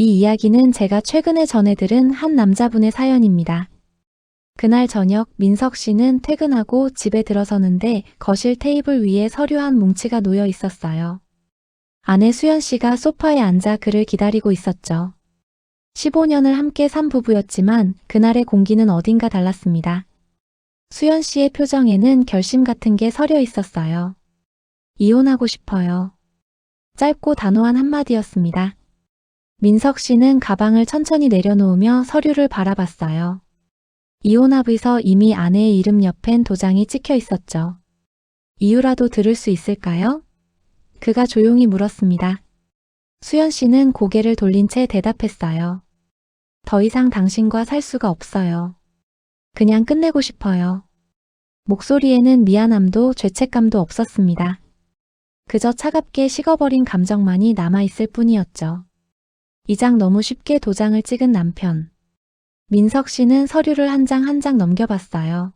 이 이야기는 제가 최근에 전해 들은 한 남자분의 사연입니다. 그날 저녁 민석 씨는 퇴근하고 집에 들어서는데 거실 테이블 위에 서류 한 뭉치가 놓여 있었어요. 아내 수연 씨가 소파에 앉아 그를 기다리고 있었죠. 15년을 함께 산 부부였지만 그날의 공기는 어딘가 달랐습니다. 수연 씨의 표정에는 결심 같은 게 서려 있었어요. 이혼하고 싶어요. 짧고 단호한 한마디였습니다. 민석 씨는 가방을 천천히 내려놓으며 서류를 바라봤어요. 이혼합의서 이미 아내의 이름 옆엔 도장이 찍혀 있었죠. 이유라도 들을 수 있을까요? 그가 조용히 물었습니다. 수연 씨는 고개를 돌린 채 대답했어요. 더 이상 당신과 살 수가 없어요. 그냥 끝내고 싶어요. 목소리에는 미안함도 죄책감도 없었습니다. 그저 차갑게 식어버린 감정만이 남아있을 뿐이었죠. 이장 너무 쉽게 도장을 찍은 남편. 민석 씨는 서류를 한 장 한 장 넘겨봤어요.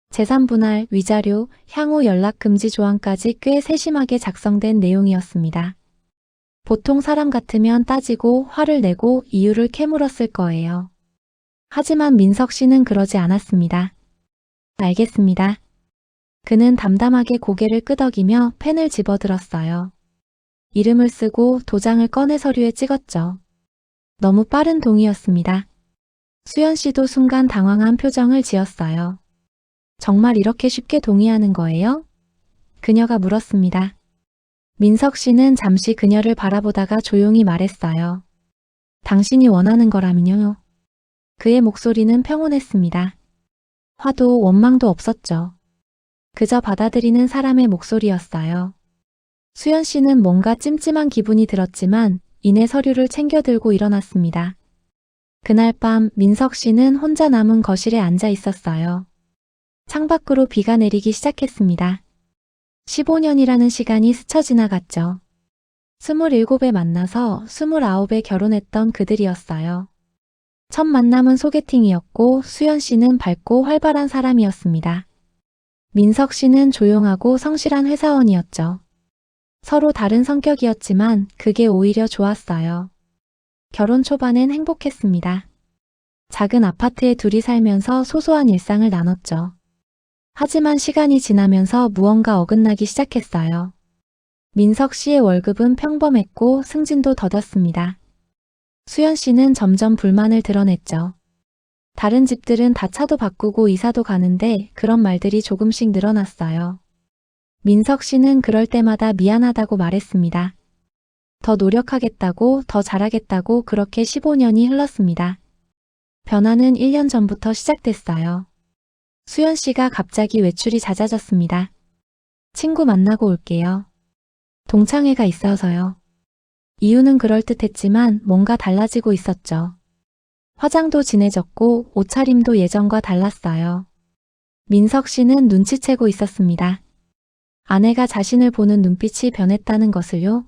재산 분할, 위자료, 향후 연락 금지 조항까지 꽤 세심하게 작성된 내용이었습니다. 보통 사람 같으면 따지고 화를 내고 이유를 캐물었을 거예요. 하지만 민석 씨는 그러지 않았습니다. 알겠습니다. 그는 담담하게 고개를 끄덕이며 펜을 집어들었어요. 이름을 쓰고 도장을 꺼내 서류에 찍었죠. 너무 빠른 동의였습니다. 수연 씨도 순간 당황한 표정을 지었어요. 정말 이렇게 쉽게 동의하는 거예요? 그녀가 물었습니다. 민석 씨는 잠시 그녀를 바라보다가 조용히 말했어요. 당신이 원하는 거라면요. 그의 목소리는 평온했습니다. 화도 원망도 없었죠. 그저 받아들이는 사람의 목소리였어요. 수연 씨는 뭔가 찜찜한 기분이 들었지만 이내 서류를 챙겨 들고 일어났습니다. 그날 밤 민석 씨는 혼자 남은 거실에 앉아 있었어요. 창밖으로 비가 내리기 시작했습니다. 15년이라는 시간이 스쳐 지나갔죠. 27에 만나서 29에 결혼했던 그들이었어요. 첫 만남은 소개팅이었고 수연 씨는 밝고 활발한 사람이었습니다. 민석 씨는 조용하고 성실한 회사원이었죠. 서로 다른 성격이었지만 그게 오히려 좋았어요. 결혼 초반엔 행복했습니다. 작은 아파트에 둘이 살면서 소소한 일상을 나눴죠. 하지만 시간이 지나면서 무언가 어긋나기 시작했어요. 민석 씨의 월급은 평범했고 승진도 더뎠습니다. 수연 씨는 점점 불만을 드러냈죠. 다른 집들은 다 차도 바꾸고 이사도 가는데 그런 말들이 조금씩 늘어났어요. 민석 씨는 그럴 때마다 미안하다고 말했습니다. 더 노력하겠다고, 더 잘하겠다고 그렇게 15년이 흘렀습니다. 변화는 1년 전부터 시작됐어요. 수연 씨가 갑자기 외출이 잦아졌습니다. 친구 만나고 올게요. 동창회가 있어서요. 이유는 그럴듯했지만 뭔가 달라지고 있었죠. 화장도 진해졌고 옷차림도 예전과 달랐어요. 민석 씨는 눈치채고 있었습니다. 아내가 자신을 보는 눈빛이 변했다는 것을요.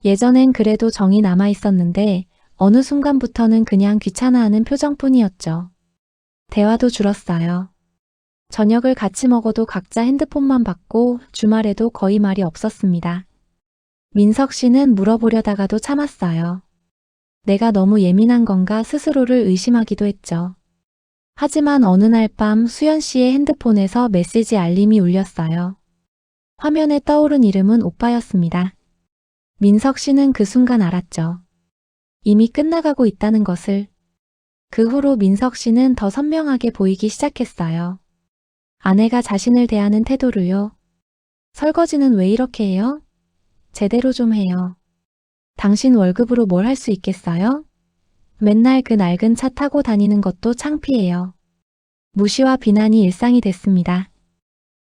예전엔 그래도 정이 남아 있었는데 어느 순간부터는 그냥 귀찮아하는 표정뿐이었죠. 대화도 줄었어요. 저녁을 같이 먹어도 각자 핸드폰만 받고 주말에도 거의 말이 없었습니다. 민석 씨는 물어보려다가도 참았어요. 내가 너무 예민한 건가 스스로를 의심하기도 했죠. 하지만 어느 날 밤 수연 씨의 핸드폰에서 메시지 알림이 울렸어요. 화면에 떠오른 이름은 오빠였습니다. 민석 씨는 그 순간 알았죠. 이미 끝나가고 있다는 것을. 그 후로 민석 씨는 더 선명하게 보이기 시작했어요. 아내가 자신을 대하는 태도를요. 설거지는 왜 이렇게 해요? 제대로 좀 해요. 당신 월급으로 뭘 할 수 있겠어요? 맨날 그 낡은 차 타고 다니는 것도 창피해요. 무시와 비난이 일상이 됐습니다.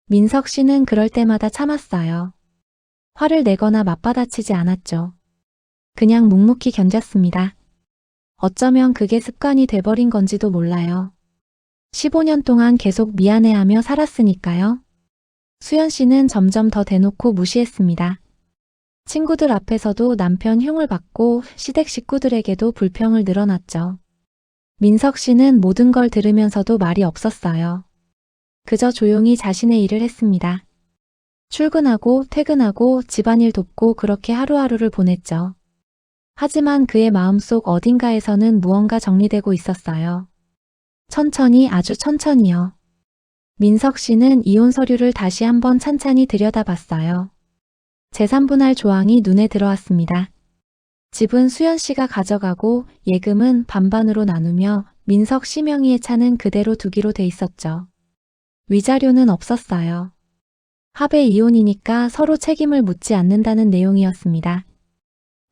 민석 씨는 그럴 때마다 참았어요. 화를 내거나 맞받아치지 않았죠. 그냥 묵묵히 견뎠습니다. 어쩌면 그게 습관이 돼버린 건지도 몰라요. 15년 동안 계속 미안해하며 살았으니까요. 수연 씨는 점점 더 대놓고 무시했습니다. 친구들 앞에서도 남편 흉을 받고 시댁 식구들에게도 불평을 늘어놨죠. 민석 씨는 모든 걸 들으면서도 말이 없었어요. 그저 조용히 자신의 일을 했습니다. 출근하고 퇴근하고 집안일 돕고 그렇게 하루하루를 보냈죠. 하지만 그의 마음속 어딘가에서는 무언가 정리되고 있었어요. 천천히, 아주 천천히요. 민석 씨는 이혼 서류를 다시 한번 찬찬히 들여다봤어요. 재산분할 조항이 눈에 들어왔습니다. 집은 수연 씨가 가져가고 예금은 반반으로 나누며 민석 씨 명의의 차는 그대로 두기로 돼 있었죠. 위자료는 없었어요. 합의 이혼이니까 서로 책임을 묻지 않는다는 내용이었습니다.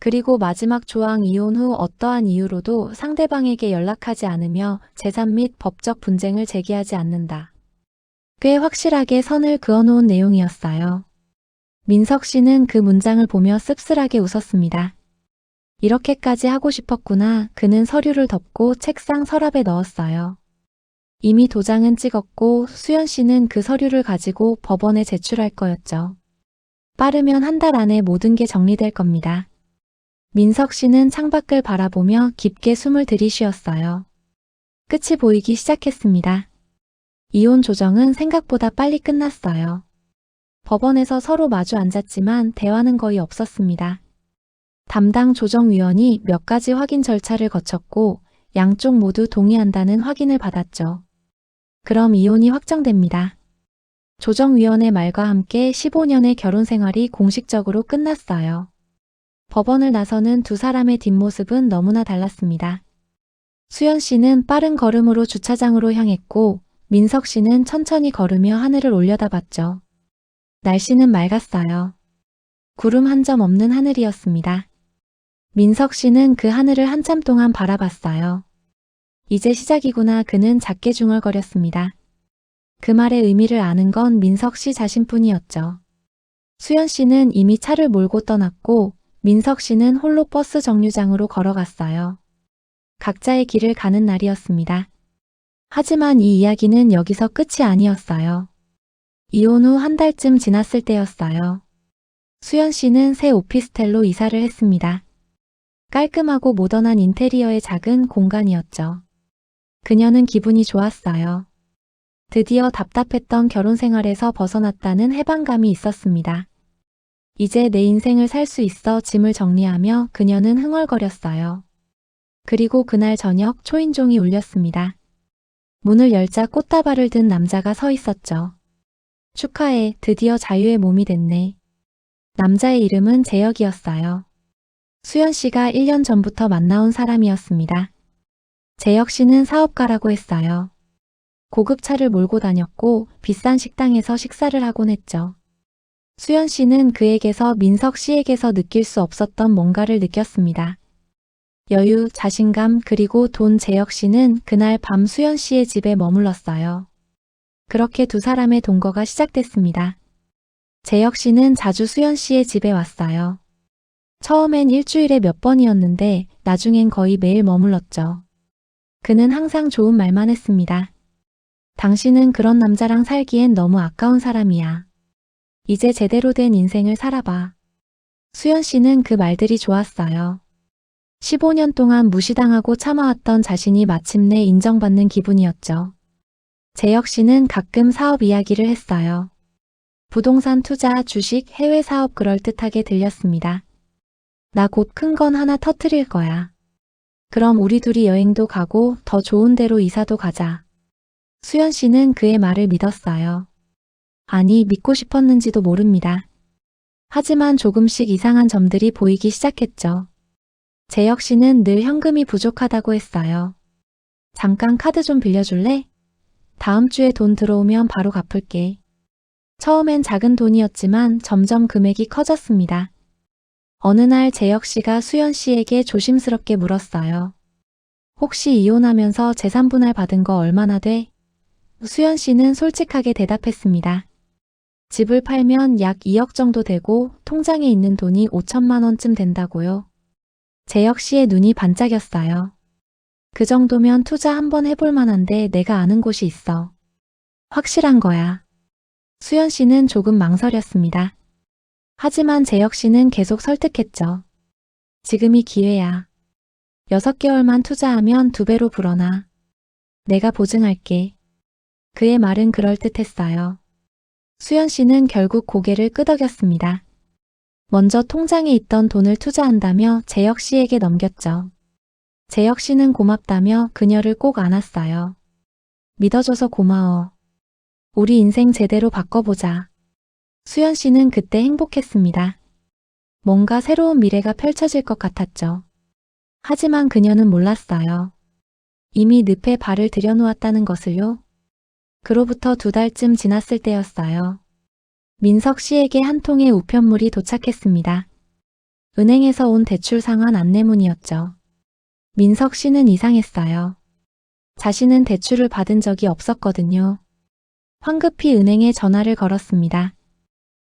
그리고 마지막 조항 이혼 후 어떠한 이유로도 상대방에게 연락하지 않으며 재산 및 법적 분쟁을 제기하지 않는다. 꽤 확실하게 선을 그어놓은 내용이었어요. 민석 씨는 그 문장을 보며 씁쓸하게 웃었습니다. 이렇게까지 하고 싶었구나. 그는 서류를 덮고 책상 서랍에 넣었어요. 이미 도장은 찍었고 수연 씨는 그 서류를 가지고 법원에 제출할 거였죠. 빠르면 한 달 안에 모든 게 정리될 겁니다. 민석 씨는 창밖을 바라보며 깊게 숨을 들이쉬었어요. 끝이 보이기 시작했습니다. 이혼 조정은 생각보다 빨리 끝났어요. 법원에서 서로 마주 앉았지만 대화는 거의 없었습니다. 담당 조정위원이 몇 가지 확인 절차를 거쳤고 양쪽 모두 동의한다는 확인을 받았죠. 그럼 이혼이 확정됩니다. 조정위원의 말과 함께 15년의 결혼 생활이 공식적으로 끝났어요. 법원을 나서는 두 사람의 뒷모습은 너무나 달랐습니다. 수연 씨는 빠른 걸음으로 주차장으로 향했고 민석 씨는 천천히 걸으며 하늘을 올려다봤죠. 날씨는 맑았어요. 구름 한 점 없는 하늘이었습니다. 민석 씨는 그 하늘을 한참 동안 바라봤어요. 이제 시작이구나. 그는 작게 중얼거렸습니다. 그 말의 의미를 아는 건 민석 씨 자신뿐이었죠. 수연 씨는 이미 차를 몰고 떠났고 민석 씨는 홀로 버스 정류장으로 걸어갔어요. 각자의 길을 가는 날이었습니다. 하지만 이 이야기는 여기서 끝이 아니었어요. 이혼 후 한 달쯤 지났을 때였어요. 수연 씨는 새 오피스텔로 이사를 했습니다. 깔끔하고 모던한 인테리어의 작은 공간이었죠. 그녀는 기분이 좋았어요. 드디어 답답했던 결혼 생활에서 벗어났다는 해방감이 있었습니다. 이제 내 인생을 살 수 있어 짐을 정리하며 그녀는 흥얼거렸어요. 그리고 그날 저녁 초인종이 울렸습니다. 문을 열자 꽃다발을 든 남자가 서 있었죠. 축하해, 드디어 자유의 몸이 됐네. 남자의 이름은 재혁이었어요. 수연 씨가 1년 전부터 만나온 사람이었습니다. 재혁 씨는 사업가라고 했어요. 고급 차를 몰고 다녔고 비싼 식당에서 식사를 하곤 했죠. 수연 씨는 그에게서 민석 씨에게서 느낄 수 없었던 뭔가를 느꼈습니다. 여유, 자신감, 그리고 돈. 재혁 씨는 그날 밤 수연 씨의 집에 머물렀어요. 그렇게 두 사람의 동거가 시작됐습니다. 재혁 씨는 자주 수연 씨의 집에 왔어요. 처음엔 일주일에 몇 번이었는데 나중엔 거의 매일 머물렀죠. 그는 항상 좋은 말만 했습니다. 당신은 그런 남자랑 살기엔 너무 아까운 사람이야. 이제 제대로 된 인생을 살아봐. 수연 씨는 그 말들이 좋았어요. 15년 동안 무시당하고 참아왔던 자신이 마침내 인정받는 기분이었죠. 재혁 씨는 가끔 사업 이야기를 했어요. 부동산 투자, 주식, 해외 사업 그럴듯하게 들렸습니다. 나 곧 큰 건 하나 터뜨릴 거야. 그럼 우리 둘이 여행도 가고 더 좋은 데로 이사도 가자. 수연 씨는 그의 말을 믿었어요. 아니, 믿고 싶었는지도 모릅니다. 하지만 조금씩 이상한 점들이 보이기 시작했죠. 재혁 씨는 늘 현금이 부족하다고 했어요. 잠깐 카드 좀 빌려줄래? 다음 주에 돈 들어오면 바로 갚을게. 처음엔 작은 돈이었지만 점점 금액이 커졌습니다. 어느 날 재혁 씨가 수연 씨에게 조심스럽게 물었어요. 혹시 이혼하면서 재산분할 받은 거 얼마나 돼? 수연 씨는 솔직하게 대답했습니다. 집을 팔면 약 2억 정도 되고 통장에 있는 돈이 5천만 원쯤 된다고요. 재혁 씨의 눈이 반짝였어요. 그 정도면 투자 한번 해볼 만한데 내가 아는 곳이 있어. 확실한 거야. 수연 씨는 조금 망설였습니다. 하지만 재혁 씨는 계속 설득했죠. 지금이 기회야. 6개월만 투자하면 2배로 불어나. 내가 보증할게. 그의 말은 그럴듯했어요. 수연 씨는 결국 고개를 끄덕였습니다. 먼저 통장에 있던 돈을 투자한다며 재혁 씨에게 넘겼죠. 재혁 씨는 고맙다며 그녀를 꼭 안았어요. 믿어줘서 고마워. 우리 인생 제대로 바꿔보자. 수연 씨는 그때 행복했습니다. 뭔가 새로운 미래가 펼쳐질 것 같았죠. 하지만 그녀는 몰랐어요. 이미 늪에 발을 들여놓았다는 것을요. 그로부터 2달쯤 지났을 때였어요. 민석 씨에게 한 통의 우편물이 도착했습니다. 은행에서 온 대출 상환 안내문이었죠. 민석 씨는 이상했어요. 자신은 대출을 받은 적이 없었거든요. 황급히 은행에 전화를 걸었습니다.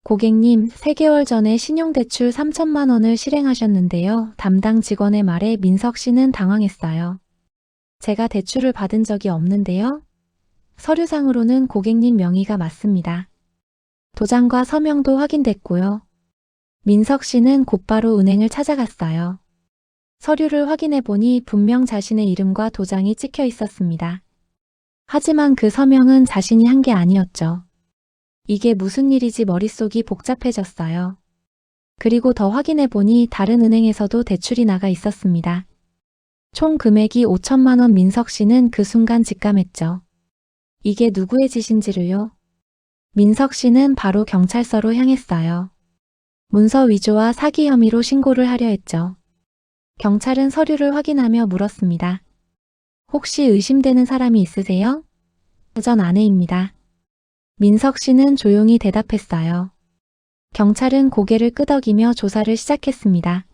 고객님, 3개월 전에 신용대출 3천만 원을 실행하셨는데요. 담당 직원의 말에 민석 씨는 당황했어요. 제가 대출을 받은 적이 없는데요. 서류상으로는 고객님 명의가 맞습니다. 도장과 서명도 확인됐고요. 민석 씨는 곧바로 은행을 찾아갔어요. 서류를 확인해 보니 분명 자신의 이름과 도장이 찍혀 있었습니다. 하지만 그 서명은 자신이 한 게 아니었죠. 이게 무슨 일이지 머릿속이 복잡해졌어요. 그리고 더 확인해 보니 다른 은행에서도 대출이 나가 있었습니다. 총 금액이 5천만 원. 민석 씨는 그 순간 직감했죠. 이게 누구의 짓인지를요. 민석 씨는 바로 경찰서로 향했어요. 문서 위조와 사기 혐의로 신고를 하려 했죠. 경찰은 서류를 확인하며 물었습니다. 혹시 의심되는 사람이 있으세요? 전 아내입니다. 민석 씨는 조용히 대답했어요. 경찰은 고개를 끄덕이며 조사를 시작했습니다.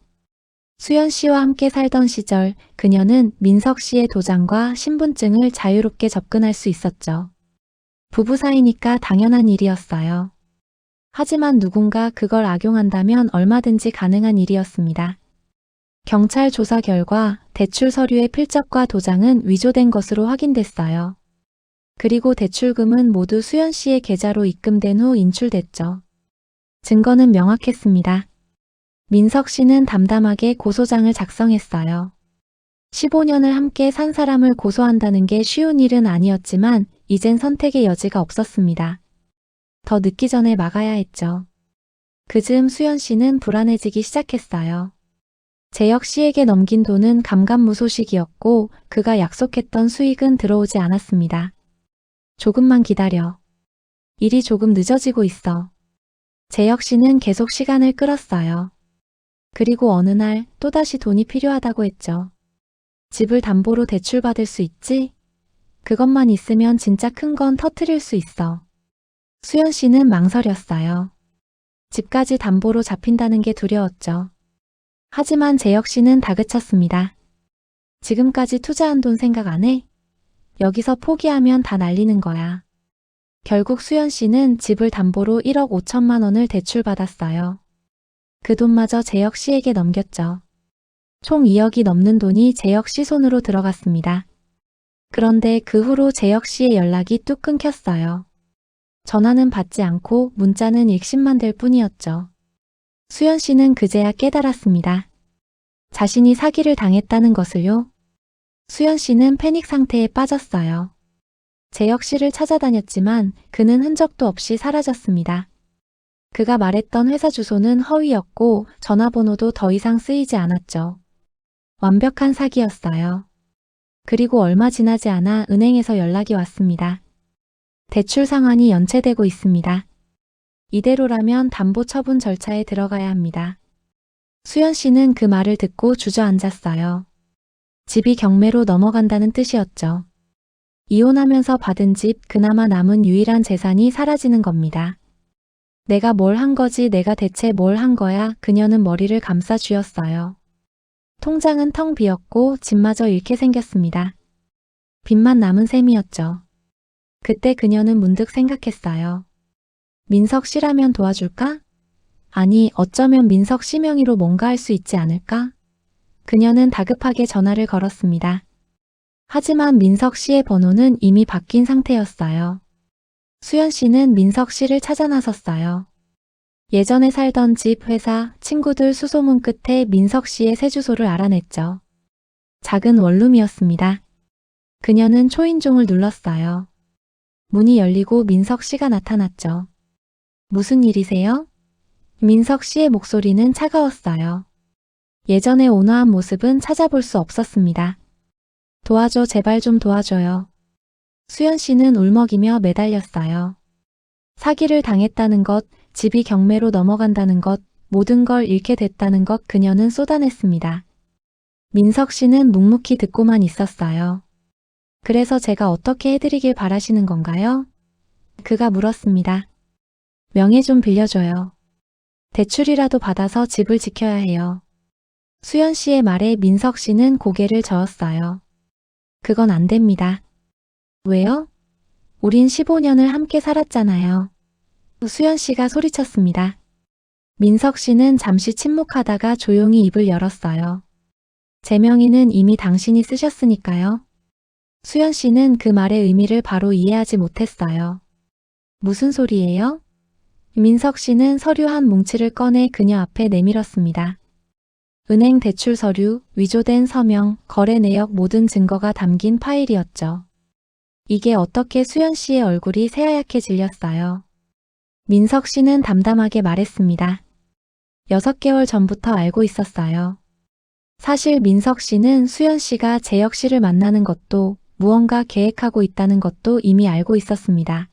수연 씨와 함께 살던 시절 그녀는 민석 씨의 도장과 신분증을 자유롭게 접근할 수 있었죠. 부부 사이니까 당연한 일이었어요. 하지만 누군가 그걸 악용한다면 얼마든지 가능한 일이었습니다. 경찰 조사 결과 대출 서류의 필적과 도장은 위조된 것으로 확인됐어요. 그리고 대출금은 모두 수연 씨의 계좌로 입금된 후 인출됐죠. 증거는 명확했습니다. 민석 씨는 담담하게 고소장을 작성했어요. 15년을 함께 산 사람을 고소한다는 게 쉬운 일은 아니었지만 이젠 선택의 여지가 없었습니다. 더 늦기 전에 막아야 했죠. 그즈음 수연 씨는 불안해지기 시작했어요. 재혁 씨에게 넘긴 돈은 감감무소식이었고 그가 약속했던 수익은 들어오지 않았습니다. 조금만 기다려. 일이 조금 늦어지고 있어. 재혁 씨는 계속 시간을 끌었어요. 그리고 어느 날 또다시 돈이 필요하다고 했죠. 집을 담보로 대출받을 수 있지? 그것만 있으면 진짜 큰 건 터트릴 수 있어. 수연 씨는 망설였어요. 집까지 담보로 잡힌다는 게 두려웠죠. 하지만 재혁 씨는 다그쳤습니다. 지금까지 투자한 돈 생각 안 해? 여기서 포기하면 다 날리는 거야. 결국 수연 씨는 집을 담보로 1억 5천만 원을 대출받았어요. 그 돈마저 재혁 씨에게 넘겼죠. 총 2억이 넘는 돈이 재혁 씨 손으로 들어갔습니다. 그런데 그 후로 재혁 씨의 연락이 뚝 끊겼어요. 전화는 받지 않고 문자는 읽심만 될 뿐이었죠. 수연 씨는 그제야 깨달았습니다. 자신이 사기를 당했다는 것을요. 수연 씨는 패닉 상태에 빠졌어요. 재혁 씨를 찾아다녔지만 그는 흔적도 없이 사라졌습니다. 그가 말했던 회사 주소는 허위였고 전화번호도 더 이상 쓰이지 않았죠. 완벽한 사기였어요. 그리고 얼마 지나지 않아 은행에서 연락이 왔습니다. 대출 상환이 연체되고 있습니다. 이대로라면 담보 처분 절차에 들어가야 합니다. 수연 씨는 그 말을 듣고 주저앉았어요. 집이 경매로 넘어간다는 뜻이었죠. 이혼하면서 받은 집, 그나마 남은 유일한 재산이 사라지는 겁니다. 내가 뭘 한 거지, 내가 대체 뭘 한 거야. 그녀는 머리를 감싸 쥐었어요. 통장은 텅 비었고 집마저 잃게 생겼습니다. 빚만 남은 셈이었죠. 그때 그녀는 문득 생각했어요. 민석 씨라면 도와줄까? 아니, 어쩌면 민석 씨 명의로 뭔가 할 수 있지 않을까? 그녀는 다급하게 전화를 걸었습니다. 하지만 민석 씨의 번호는 이미 바뀐 상태였어요. 수연 씨는 민석 씨를 찾아 나섰어요. 예전에 살던 집, 회사, 친구들 수소문 끝에 민석 씨의 새 주소를 알아냈죠. 작은 원룸이었습니다. 그녀는 초인종을 눌렀어요. 문이 열리고 민석 씨가 나타났죠. 무슨 일이세요? 민석 씨의 목소리는 차가웠어요. 예전의 온화한 모습은 찾아볼 수 없었습니다. 도와줘, 제발 좀 도와줘요. 수연 씨는 울먹이며 매달렸어요. 사기를 당했다는 것, 집이 경매로 넘어간다는 것, 모든 걸 잃게 됐다는 것 그녀는 쏟아냈습니다. 민석 씨는 묵묵히 듣고만 있었어요. 그래서 제가 어떻게 해드리길 바라시는 건가요? 그가 물었습니다. 명예 좀 빌려줘요. 대출이라도 받아서 집을 지켜야 해요. 수연 씨의 말에 민석 씨는 고개를 저었어요. 그건 안 됩니다. 왜요? 우린 15년을 함께 살았잖아요. 수연 씨가 소리쳤습니다. 민석 씨는 잠시 침묵하다가 조용히 입을 열었어요. 제 명의는 이미 당신이 쓰셨으니까요. 수연 씨는 그 말의 의미를 바로 이해하지 못했어요. 무슨 소리예요? 민석 씨는 서류 한 뭉치를 꺼내 그녀 앞에 내밀었습니다. 은행 대출 서류, 위조된 서명, 거래 내역 모든 증거가 담긴 파일이었죠. 이게 어떻게 수연 씨의 얼굴이 새하얗게 질렸어요. 민석 씨는 담담하게 말했습니다. 6개월 전부터 알고 있었어요. 사실 민석 씨는 수연 씨가 재혁 씨를 만나는 것도 무언가 계획하고 있다는 것도 이미 알고 있었습니다.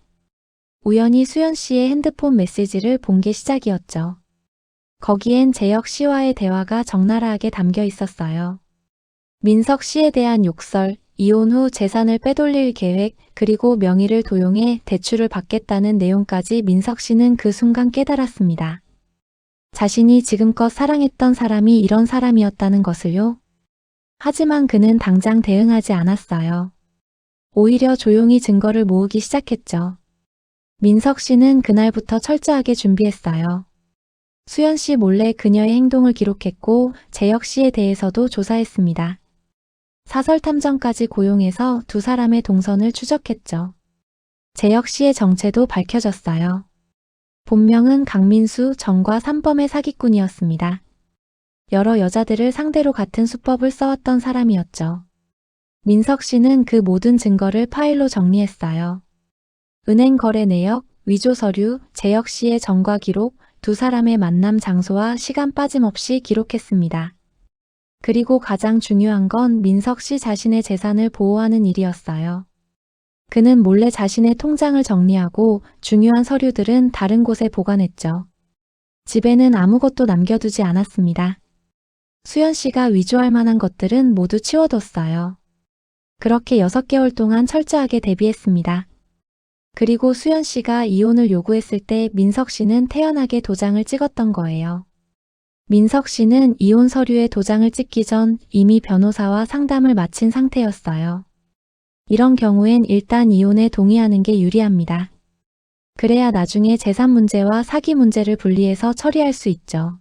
우연히 수연 씨의 핸드폰 메시지를 본 게 시작이었죠. 거기엔 재혁 씨와의 대화가 적나라하게 담겨 있었어요. 민석 씨에 대한 욕설, 이혼 후 재산을 빼돌릴 계획, 그리고 명의를 도용해 대출을 받겠다는 내용까지 민석 씨는 그 순간 깨달았습니다. 자신이 지금껏 사랑했던 사람이 이런 사람이었다는 것을요. 하지만 그는 당장 대응하지 않았어요. 오히려 조용히 증거를 모으기 시작했죠. 민석 씨는 그날부터 철저하게 준비했어요. 수연 씨 몰래 그녀의 행동을 기록했고 재혁 씨에 대해서도 조사했습니다. 사설 탐정까지 고용해서 두 사람의 동선을 추적했죠. 재혁 씨의 정체도 밝혀졌어요. 본명은 강민수, 전과 3범의 사기꾼이었습니다. 여러 여자들을 상대로 같은 수법을 써왔던 사람이었죠. 민석 씨는 그 모든 증거를 파일로 정리했어요. 은행 거래 내역, 위조 서류, 재혁 씨의 전과 기록, 두 사람의 만남 장소와 시간 빠짐없이 기록했습니다. 그리고 가장 중요한 건 민석 씨 자신의 재산을 보호하는 일이었어요. 그는 몰래 자신의 통장을 정리하고 중요한 서류들은 다른 곳에 보관했죠. 집에는 아무것도 남겨두지 않았습니다. 수연 씨가 위조할 만한 것들은 모두 치워뒀어요. 그렇게 6개월 동안 철저하게 대비했습니다. 그리고 수연 씨가 이혼을 요구했을 때 민석 씨는 태연하게 도장을 찍었던 거예요. 민석 씨는 이혼 서류에 도장을 찍기 전 이미 변호사와 상담을 마친 상태였어요. 이런 경우엔 일단 이혼에 동의하는 게 유리합니다. 그래야 나중에 재산 문제와 사기 문제를 분리해서 처리할 수 있죠.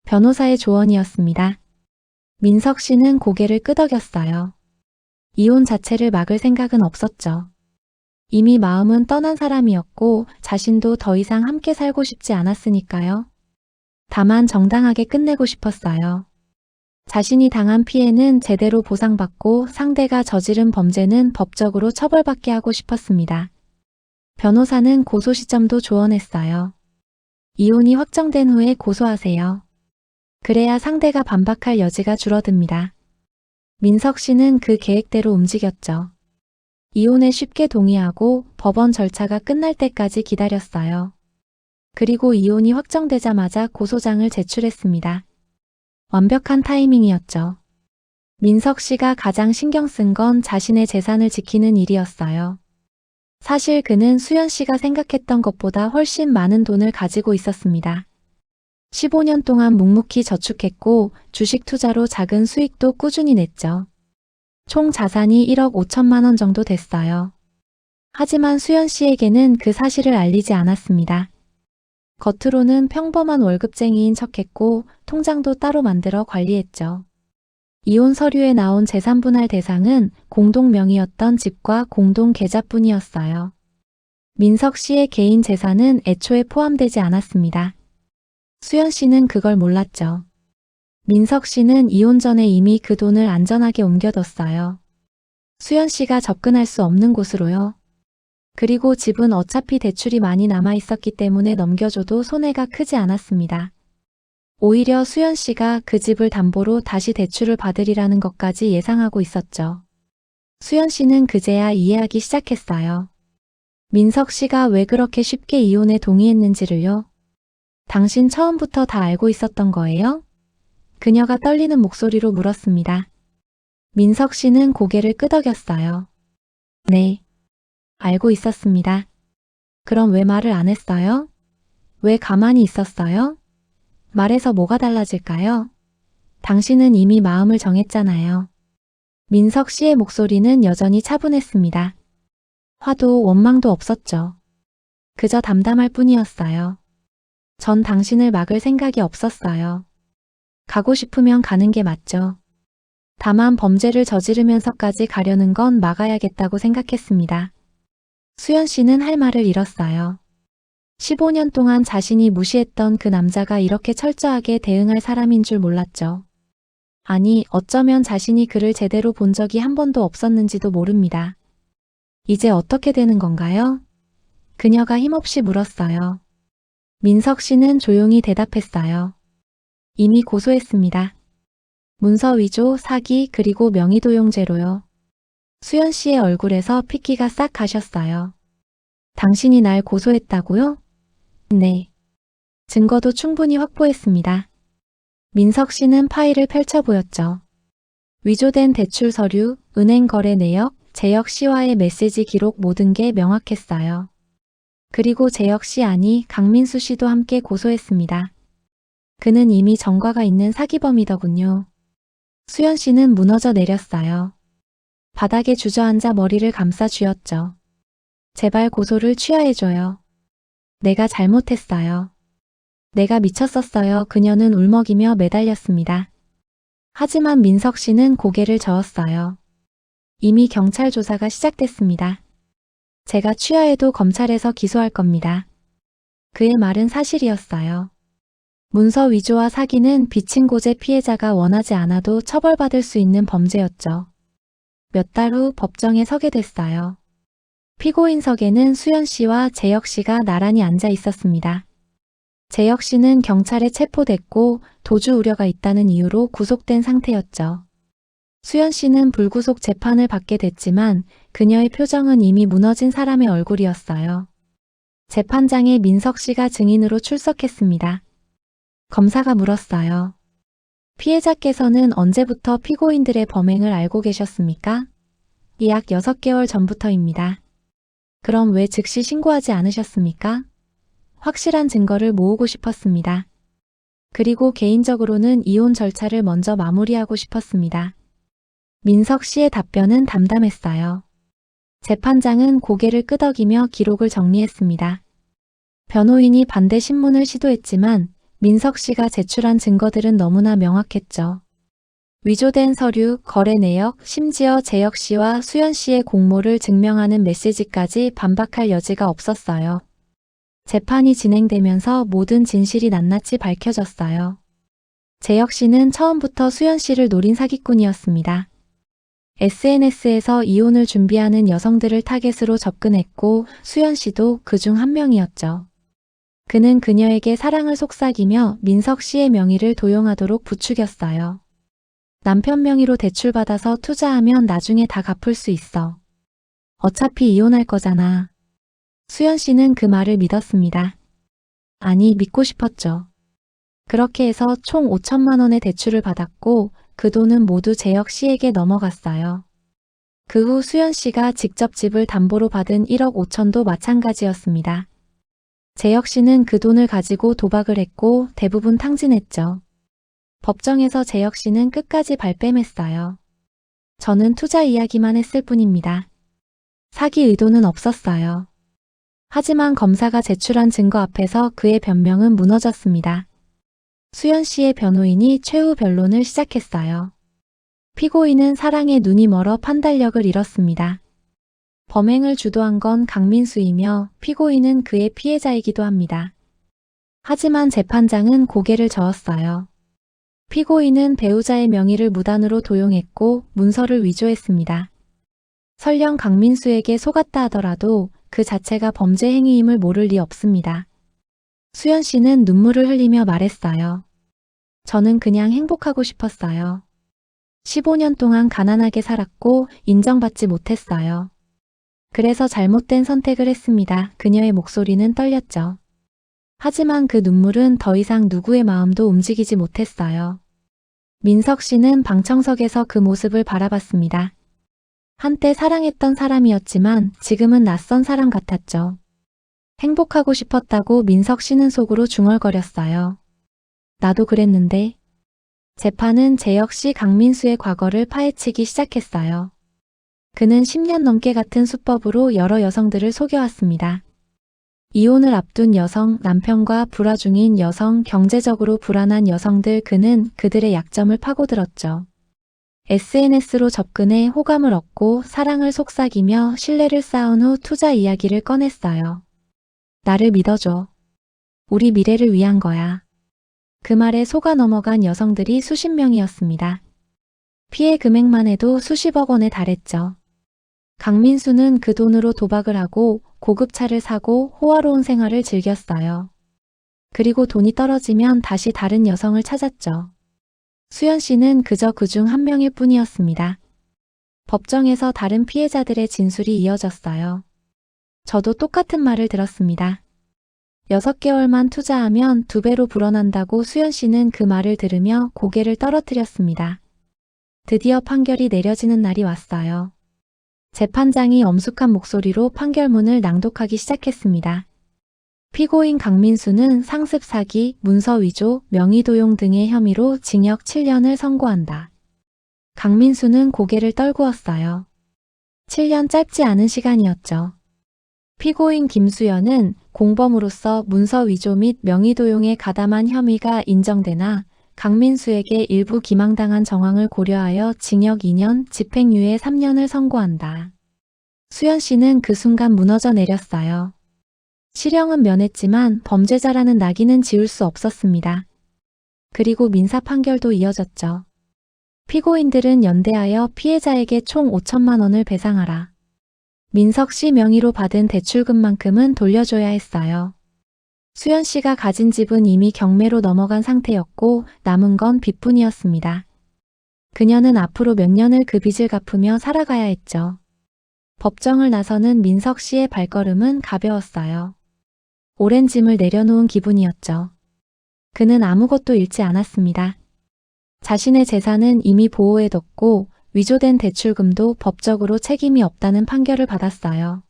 변호사의 조언이었습니다. 민석 씨는 고개를 끄덕였어요. 이혼 자체를 막을 생각은 없었죠. 이미 마음은 떠난 사람이었고 자신도 더 이상 함께 살고 싶지 않았으니까요. 다만 정당하게 끝내고 싶었어요. 자신이 당한 피해는 제대로 보상받고 상대가 저지른 범죄는 법적으로 처벌받게 하고 싶었습니다. 변호사는 고소 시점도 조언했어요. 이혼이 확정된 후에 고소하세요. 그래야 상대가 반박할 여지가 줄어듭니다. 민석 씨는 그 계획대로 움직였죠. 이혼에 쉽게 동의하고 법원 절차가 끝날 때까지 기다렸어요. 그리고 이혼이 확정되자마자 고소장을 제출했습니다. 완벽한 타이밍이었죠. 민석 씨가 가장 신경 쓴 건 자신의 재산을 지키는 일이었어요. 사실 그는 수연 씨가 생각했던 것보다 훨씬 많은 돈을 가지고 있었습니다. 15년 동안 묵묵히 저축했고 주식 투자로 작은 수익도 꾸준히 냈죠. 총 자산이 1억 5천만 원 정도 됐어요. 하지만 수연 씨에게는 그 사실을 알리지 않았습니다. 겉으로는 평범한 월급쟁이인 척했고 통장도 따로 만들어 관리했죠. 이혼 서류에 나온 재산 분할 대상은 공동 명의였던 집과 공동 계좌뿐이었어요. 민석 씨의 개인 재산은 애초에 포함되지 않았습니다. 수연 씨는 그걸 몰랐죠. 민석 씨는 이혼 전에 이미 그 돈을 안전하게 옮겨뒀어요. 수연 씨가 접근할 수 없는 곳으로요. 그리고 집은 어차피 대출이 많이 남아 있었기 때문에 넘겨줘도 손해가 크지 않았습니다. 오히려 수연 씨가 그 집을 담보로 다시 대출을 받으리라는 것까지 예상하고 있었죠. 수연 씨는 그제야 이해하기 시작했어요. 민석 씨가 왜 그렇게 쉽게 이혼에 동의했는지를요. 당신 처음부터 다 알고 있었던 거예요? 그녀가 떨리는 목소리로 물었습니다. 민석 씨는 고개를 끄덕였어요. 네, 알고 있었습니다. 그럼 왜 말을 안 했어요? 왜 가만히 있었어요? 말해서 뭐가 달라질까요? 당신은 이미 마음을 정했잖아요. 민석 씨의 목소리는 여전히 차분했습니다. 화도 원망도 없었죠. 그저 담담할 뿐이었어요. 전 당신을 막을 생각이 없었어요. 가고 싶으면 가는 게 맞죠. 다만 범죄를 저지르면서까지 가려는 건 막아야겠다고 생각했습니다. 수연 씨는 할 말을 잃었어요. 15년 동안 자신이 무시했던 그 남자가 이렇게 철저하게 대응할 사람인 줄 몰랐죠. 아니, 어쩌면 자신이 그를 제대로 본 적이 한 번도 없었는지도 모릅니다. 이제 어떻게 되는 건가요? 그녀가 힘없이 물었어요. 민석 씨는 조용히 대답했어요. 이미 고소했습니다. 문서 위조, 사기, 그리고 명의도용죄로요. 수연 씨의 얼굴에서 핏기가 싹 가셨어요. 당신이 날 고소했다고요? 네. 증거도 충분히 확보했습니다. 민석 씨는 파일을 펼쳐 보였죠. 위조된 대출 서류, 은행 거래 내역, 재혁 씨와의 메시지 기록 모든 게 명확했어요. 그리고 재혁 씨 아니 강민수 씨도 함께 고소했습니다. 그는 이미 전과가 있는 사기범이더군요. 수연 씨는 무너져 내렸어요. 바닥에 주저앉아 머리를 감싸 쥐었죠. 제발 고소를 취하해줘요. 내가 잘못했어요. 내가 미쳤었어요. 그녀는 울먹이며 매달렸습니다. 하지만 민석 씨는 고개를 저었어요. 이미 경찰 조사가 시작됐습니다. 제가 취하해도 검찰에서 기소할 겁니다. 그의 말은 사실이었어요. 문서 위조와 사기는 비친고제 피해자가 원하지 않아도 처벌받을 수 있는 범죄였죠. 몇 달 후 법정에 서게 됐어요. 피고인석에는 수연 씨와 재혁 씨가 나란히 앉아 있었습니다. 재혁 씨는 경찰에 체포됐고 도주 우려가 있다는 이유로 구속된 상태였죠. 수연 씨는 불구속 재판을 받게 됐지만 그녀의 표정은 이미 무너진 사람의 얼굴이었어요. 재판장에 민석 씨가 증인으로 출석했습니다. 검사가 물었어요. 피해자께서는 언제부터 피고인들의 범행을 알고 계셨습니까? 약 6개월 전부터입니다. 그럼 왜 즉시 신고하지 않으셨습니까? 확실한 증거를 모으고 싶었습니다. 그리고 개인적으로는 이혼 절차를 먼저 마무리하고 싶었습니다. 민석 씨의 답변은 담담했어요. 재판장은 고개를 끄덕이며 기록을 정리했습니다. 변호인이 반대 신문을 시도했지만 민석 씨가 제출한 증거들은 너무나 명확했죠. 위조된 서류, 거래 내역, 심지어 재혁 씨와 수연 씨의 공모를 증명하는 메시지까지 반박할 여지가 없었어요. 재판이 진행되면서 모든 진실이 낱낱이 밝혀졌어요. 재혁 씨는 처음부터 수연 씨를 노린 사기꾼이었습니다. SNS에서 이혼을 준비하는 여성들을 타겟으로 접근했고 수연 씨도 그중 한 명이었죠. 그는 그녀에게 사랑을 속삭이며 민석 씨의 명의를 도용하도록 부추겼어요. 남편 명의로 대출받아서 투자하면 나중에 다 갚을 수 있어. 어차피 이혼할 거잖아. 수연 씨는 그 말을 믿었습니다. 아니, 믿고 싶었죠. 그렇게 해서 총 5천만 원의 대출을 받았고 그 돈은 모두 재혁 씨에게 넘어갔어요. 그 후 수연 씨가 직접 집을 담보로 받은 1억 5천도 마찬가지였습니다. 재혁 씨는 그 돈을 가지고 도박을 했고 대부분 탕진했죠. 법정에서 재혁 씨는 끝까지 발뺌했어요. 저는 투자 이야기만 했을 뿐입니다. 사기 의도는 없었어요. 하지만 검사가 제출한 증거 앞에서 그의 변명은 무너졌습니다. 수연 씨의 변호인이 최후 변론을 시작했어요. 피고인은 사랑에 눈이 멀어 판단력을 잃었습니다. 범행을 주도한 건 강민수이며 피고인은 그의 피해자이기도 합니다. 하지만 재판장은 고개를 저었어요. 피고인은 배우자의 명의를 무단으로 도용했고 문서를 위조했습니다. 설령 강민수에게 속았다 하더라도 그 자체가 범죄 행위임을 모를 리 없습니다. 수연 씨는 눈물을 흘리며 말했어요. 저는 그냥 행복하고 싶었어요. 15년 동안 가난하게 살았고 인정받지 못했어요. 그래서 잘못된 선택을 했습니다. 그녀의 목소리는 떨렸죠. 하지만 그 눈물은 더 이상 누구의 마음도 움직이지 못했어요. 민석 씨는 방청석에서 그 모습을 바라봤습니다. 한때 사랑했던 사람이었지만 지금은 낯선 사람 같았죠. 행복하고 싶었다고 민석 씨는 속으로 중얼거렸어요. 나도 그랬는데. 재판은 제 역시 강민수의 과거를 파헤치기 시작했어요. 그는 10년 넘게 같은 수법으로 여러 여성들을 속여왔습니다. 이혼을 앞둔 여성, 남편과 불화 중인 여성, 경제적으로 불안한 여성들, 그는 그들의 약점을 파고들었죠. SNS로 접근해 호감을 얻고 사랑을 속삭이며 신뢰를 쌓은 후 투자 이야기를 꺼냈어요. 나를 믿어줘. 우리 미래를 위한 거야. 그 말에 속아 넘어간 여성들이 수십 명이었습니다. 피해 금액만 해도 수십억 원에 달했죠. 강민수는 그 돈으로 도박을 하고 고급 차를 사고 호화로운 생활을 즐겼어요. 그리고 돈이 떨어지면 다시 다른 여성을 찾았죠. 수연 씨는 그저 그중 한 명일 뿐이었습니다. 법정에서 다른 피해자들의 진술이 이어졌어요. 저도 똑같은 말을 들었습니다. 6개월만 투자하면 2배로 불어난다고 수연 씨는 그 말을 들으며 고개를 떨어뜨렸습니다. 드디어 판결이 내려지는 날이 왔어요. 재판장이 엄숙한 목소리로 판결문을 낭독하기 시작했습니다. 피고인 강민수는 상습 사기, 문서 위조, 명의도용 등의 혐의로 징역 7년을 선고한다. 강민수는 고개를 떨구었어요. 7년 짧지 않은 시간이었죠. 피고인 김수연은 공범으로서 문서 위조 및 명의도용에 가담한 혐의가 인정되나 강민수에게 일부 기망당한 정황을 고려하여 징역 2년, 집행유예 3년을 선고한다. 수연 씨는 그 순간 무너져 내렸어요. 실형은 면했지만 범죄자라는 낙인은 지울 수 없었습니다. 그리고 민사 판결도 이어졌죠. 피고인들은 연대하여 피해자에게 총 5천만 원을 배상하라. 민석 씨 명의로 받은 대출금만큼은 돌려줘야 했어요. 수연 씨가 가진 집은 이미 경매로 넘어간 상태였고 남은 건 빚뿐이었습니다. 그녀는 앞으로 몇 년을 그 빚을 갚으며 살아가야 했죠. 법정을 나서는 민석 씨의 발걸음은 가벼웠어요. 오랜 짐을 내려놓은 기분이었죠. 그는 아무것도 잃지 않았습니다. 자신의 재산은 이미 보호해뒀고 위조된 대출금도 법적으로 책임이 없다는 판결을 받았어요.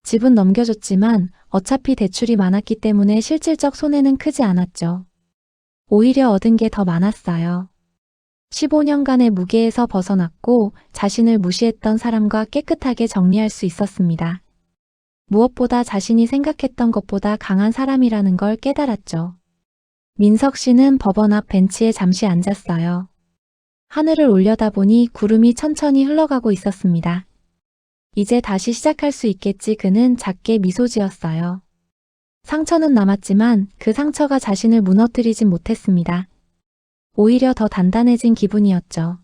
집은 넘겨줬지만 어차피 대출이 많았기 때문에 실질적 손해는 크지 않았죠. 오히려 얻은 게 더 많았어요. 15년간의 무게에서 벗어났고 자신을 무시했던 사람과 깨끗하게 정리할 수 있었습니다. 무엇보다 자신이 생각했던 것보다 강한 사람이라는 걸 깨달았죠. 민석 씨는 법원 앞 벤치에 잠시 앉았어요. 하늘을 올려다보니 구름이 천천히 흘러가고 있었습니다. 이제 다시 시작할 수 있겠지. 그는 작게 미소 지었어요. 상처는 남았지만 그 상처가 자신을 무너뜨리진 못했습니다. 오히려 더 단단해진 기분이었죠.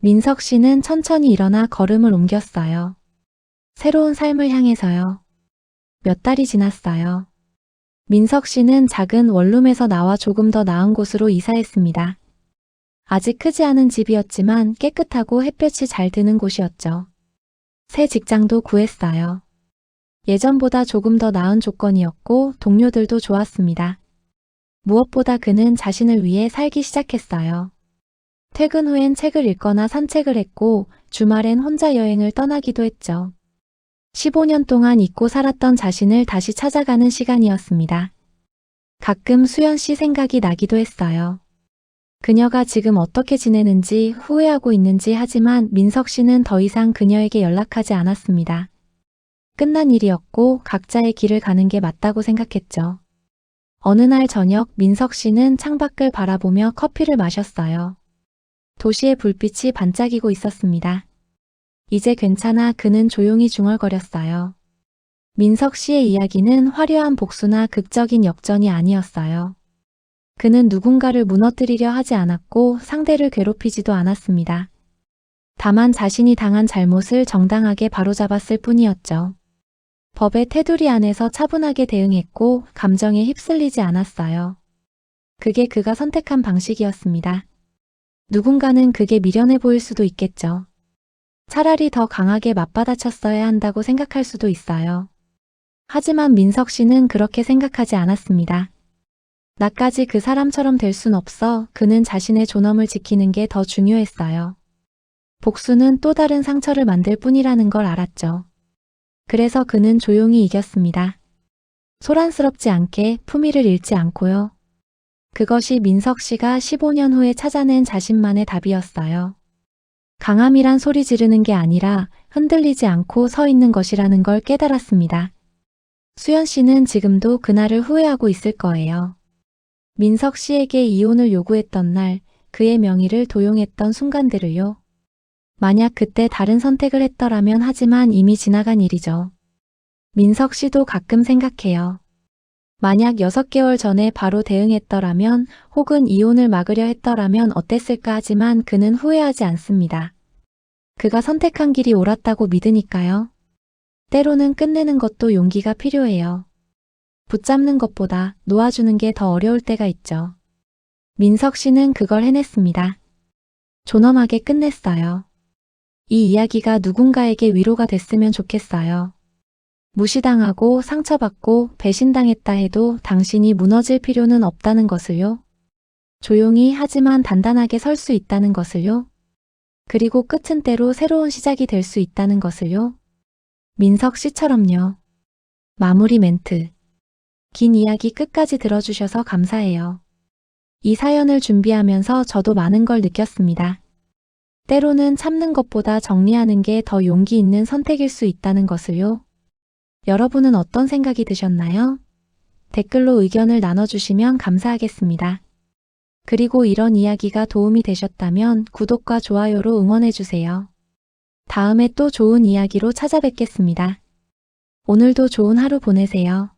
민석 씨는 천천히 일어나 걸음을 옮겼어요. 새로운 삶을 향해서요. 몇 달이 지났어요. 민석 씨는 작은 원룸에서 나와 조금 더 나은 곳으로 이사했습니다. 아직 크지 않은 집이었지만 깨끗하고 햇볕이 잘 드는 곳이었죠. 새 직장도 구했어요. 예전보다 조금 더 나은 조건이었고 동료들도 좋았습니다. 무엇보다 그는 자신을 위해 살기 시작했어요. 퇴근 후엔 책을 읽거나 산책을 했고 주말엔 혼자 여행을 떠나기도 했죠. 15년 동안 잊고 살았던 자신을 다시 찾아가는 시간이었습니다. 가끔 수연 씨 생각이 나기도 했어요. 그녀가 지금 어떻게 지내는지 후회하고 있는지. 하지만 민석 씨는 더 이상 그녀에게 연락하지 않았습니다. 끝난 일이었고 각자의 길을 가는 게 맞다고 생각했죠. 어느 날 저녁 민석 씨는 창밖을 바라보며 커피를 마셨어요. 도시의 불빛이 반짝이고 있었습니다. 이제 괜찮아. 그는 조용히 중얼거렸어요. 민석 씨의 이야기는 화려한 복수나 극적인 역전이 아니었어요. 그는 누군가를 무너뜨리려 하지 않았고 상대를 괴롭히지도 않았습니다. 다만 자신이 당한 잘못을 정당하게 바로잡았을 뿐이었죠. 법의 테두리 안에서 차분하게 대응했고 감정에 휩쓸리지 않았어요. 그게 그가 선택한 방식이었습니다. 누군가는 그게 미련해 보일 수도 있겠죠. 차라리 더 강하게 맞받아쳤어야 한다고 생각할 수도 있어요. 하지만 민석 씨는 그렇게 생각하지 않았습니다. 나까지 그 사람처럼 될 순 없어. 그는 자신의 존엄을 지키는 게 더 중요했어요. 복수는 또 다른 상처를 만들 뿐이라는 걸 알았죠. 그래서 그는 조용히 이겼습니다. 소란스럽지 않게 품위를 잃지 않고요. 그것이 민석 씨가 15년 후에 찾아낸 자신만의 답이었어요. 강함이란 소리 지르는 게 아니라 흔들리지 않고 서 있는 것이라는 걸 깨달았습니다. 수연 씨는 지금도 그날을 후회하고 있을 거예요. 민석 씨에게 이혼을 요구했던 날, 그의 명의를 도용했던 순간들을요. 만약 그때 다른 선택을 했더라면 하지만 이미 지나간 일이죠. 민석 씨도 가끔 생각해요. 만약 6개월 전에 바로 대응했더라면 혹은 이혼을 막으려 했더라면 어땠을까 하지만 그는 후회하지 않습니다. 그가 선택한 길이 옳았다고 믿으니까요. 때로는 끝내는 것도 용기가 필요해요. 붙잡는 것보다 놓아주는 게 더 어려울 때가 있죠. 민석 씨는 그걸 해냈습니다. 존엄하게 끝냈어요. 이 이야기가 누군가에게 위로가 됐으면 좋겠어요. 무시당하고 상처받고 배신당했다 해도 당신이 무너질 필요는 없다는 것을요. 조용히 하지만 단단하게 설 수 있다는 것을요. 그리고 끝은 때로 새로운 시작이 될 수 있다는 것을요. 민석 씨처럼요. 마무리 멘트. 긴 이야기 끝까지 들어주셔서 감사해요. 이 사연을 준비하면서 저도 많은 걸 느꼈습니다. 때로는 참는 것보다 정리하는 게 더 용기 있는 선택일 수 있다는 것을요. 여러분은 어떤 생각이 드셨나요? 댓글로 의견을 나눠주시면 감사하겠습니다. 그리고 이런 이야기가 도움이 되셨다면 구독과 좋아요로 응원해주세요. 다음에 또 좋은 이야기로 찾아뵙겠습니다. 오늘도 좋은 하루 보내세요.